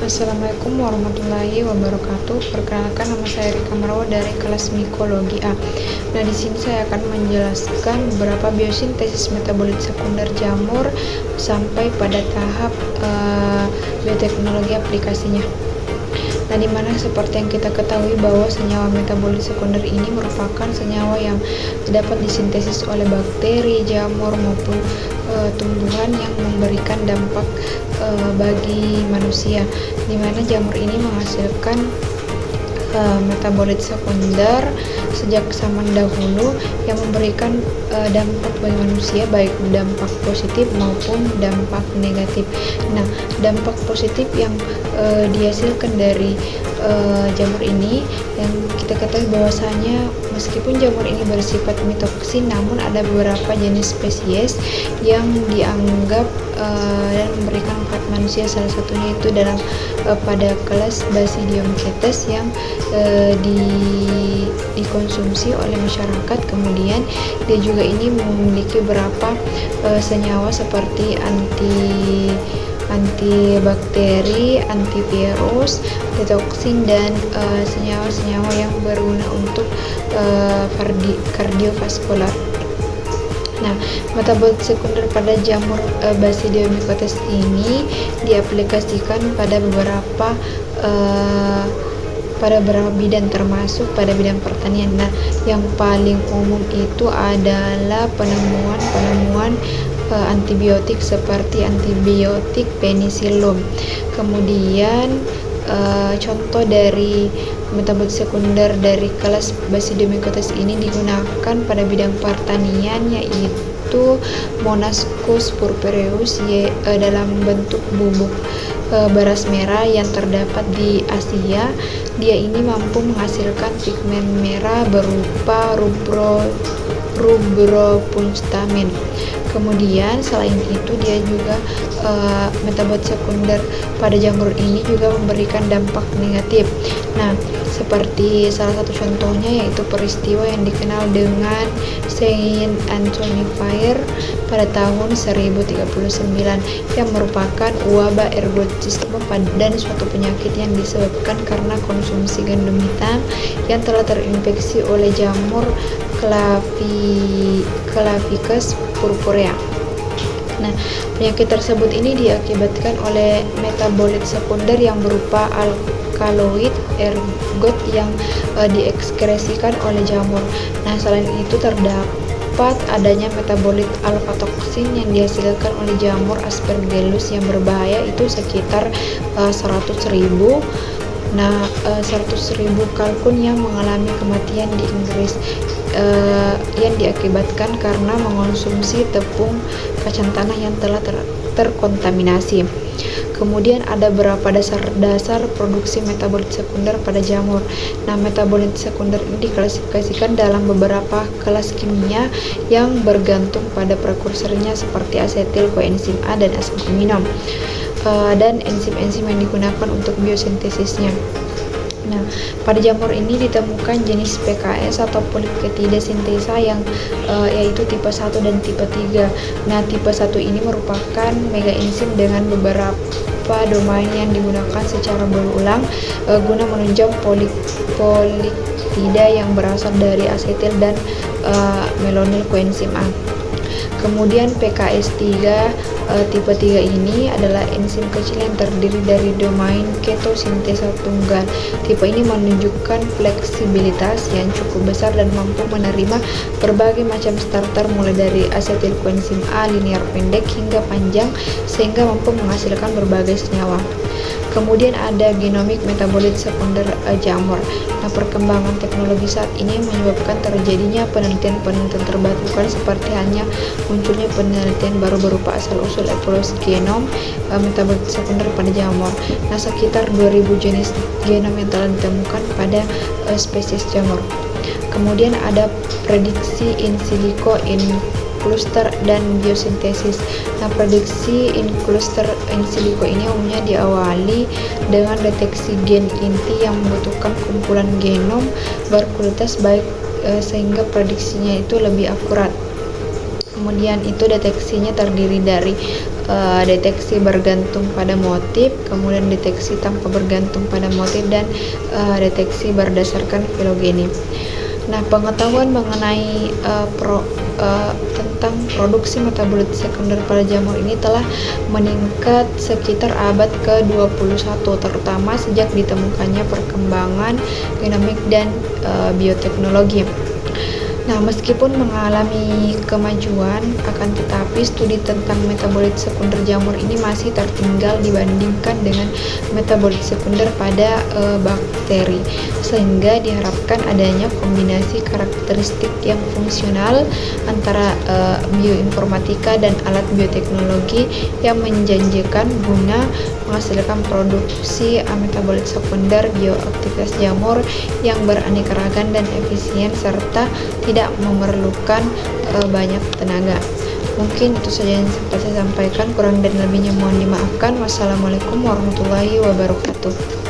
Assalamualaikum warahmatullahi wabarakatuh. Perkenalkan, nama saya Rika Marwa dari kelas Mikologi A. Nah, di sini saya akan menjelaskan beberapa biosintesis metabolit sekunder jamur sampai pada tahap bioteknologi aplikasinya. Nah, dimana seperti yang kita ketahui bahwa senyawa metabolit sekunder ini merupakan senyawa yang dapat disintesis oleh bakteri, jamur maupun tumbuhan yang memberikan dampak bagi manusia, dimana jamur ini menghasilkan metabolit sekunder sejak zaman dahulu yang memberikan dampak bagi manusia, baik dampak positif maupun dampak negatif. Nah, dampak positif yang dihasilkan dari jamur ini yang kita ketahui bahwasanya meskipun jamur ini bersifat mitoksin, namun ada beberapa jenis spesies yang dianggap dan memberikan manfaat manusia, salah satunya itu dalam pada kelas Basidiomycetes yang dikonsumsi oleh masyarakat. Kemudian dia juga ini memiliki beberapa senyawa seperti antibakteri, antivirus, antitoksin, dan senyawa-senyawa yang berguna untuk kardiovaskular. Nah, metabolit sekunder pada jamur Basidiomycetes ini diaplikasikan pada beberapa bidang, termasuk pada bidang pertanian. Nah, yang paling umum itu adalah penemuan antibiotik seperti antibiotik penicillin. Kemudian contoh dari metabolit sekunder dari kelas Basidiomycetes ini digunakan pada bidang pertanian, yaitu Monascus purpureus dalam bentuk bubuk beras merah yang terdapat di Asia. Dia ini mampu menghasilkan pigmen merah berupa rubropunctamen. Kemudian selain itu dia juga metabolit sekunder pada jamur ini juga memberikan dampak negatif. Nah, seperti salah satu contohnya yaitu peristiwa yang dikenal dengan Saint Anthony Fire pada tahun 1039 yang merupakan wabah ergotisme dan suatu penyakit yang disebabkan karena konsumsi gandum hitam yang telah terinfeksi oleh jamur Clavicus purpurea. Nah, penyakit tersebut ini diakibatkan oleh metabolit sekunder yang berupa alkaloid ergot yang diekskresikan oleh jamur. Nah, selain itu terdapat adanya metabolit alfa-toksin yang dihasilkan oleh jamur Aspergillus yang berbahaya, itu sekitar 100.000. Nah, 100.000 kalkun yang mengalami kematian di Inggris yang diakibatkan karena mengonsumsi tepung kacang tanah yang telah terkontaminasi. Kemudian ada beberapa dasar produksi metabolit sekunder pada jamur. Nah, metabolit sekunder ini diklasifikasikan dalam beberapa kelas kimia yang bergantung pada prekursornya seperti asetil koenzim A dan asam amino dan enzim-enzim yang digunakan untuk biosintesisnya. Nah, pada jamur ini ditemukan jenis PKS atau poliketida sintesa yang yaitu tipe 1 dan tipe 3. Nah, tipe 1 ini merupakan megaenzim dengan beberapa domain yang digunakan secara berulang guna menunjang poliketida yang berasal dari asetil dan melonyl koenzim A. Kemudian PKS 3 tipe 3 ini adalah enzim kecil yang terdiri dari domain ketosintesa tunggal. Tipe ini menunjukkan fleksibilitas yang cukup besar dan mampu menerima berbagai macam starter mulai dari asetil koenzim A linear pendek hingga panjang sehingga mampu menghasilkan berbagai senyawa. Kemudian ada genomik metabolit sekunder jamur. Nah, perkembangan teknologi saat ini menyebabkan terjadinya penelitian-penelitian terbarukan seperti hanya munculnya penelitian baru berupa asal-usul evolusi genom metabolit sekunder pada jamur. Nah, sekitar 2000 jenis genom yang telah ditemukan pada spesies jamur. Kemudian ada prediksi in silico inkluster dan biosintesis. Nah, prediksi inkluster in silico ini umumnya diawali dengan deteksi gen inti yang membutuhkan kumpulan genom berkualitas baik sehingga prediksinya itu lebih akurat. Kemudian itu deteksinya terdiri dari deteksi bergantung pada motif, kemudian deteksi tanpa bergantung pada motif, dan deteksi berdasarkan filogeni. Nah, pengetahuan mengenai tentang produksi metabolit sekunder pada jamur ini telah meningkat sekitar abad ke-21, terutama sejak ditemukannya perkembangan genomik dan bioteknologi. Nah, meskipun mengalami kemajuan, akan tetapi studi tentang metabolit sekunder jamur ini masih tertinggal dibandingkan dengan metabolit sekunder pada bakteri, sehingga diharapkan adanya kombinasi karakteristik yang fungsional antara bioinformatika dan alat bioteknologi yang menjanjikan guna menghasilkan produksi metabolit sekunder bioaktivitas jamur yang beraneka ragam dan efisien serta tidak memerlukan banyak tenaga. Mungkin itu saja yang dapat saya sampaikan, kurang dan lebihnya mohon dimaafkan. Wassalamualaikum warahmatullahi wabarakatuh.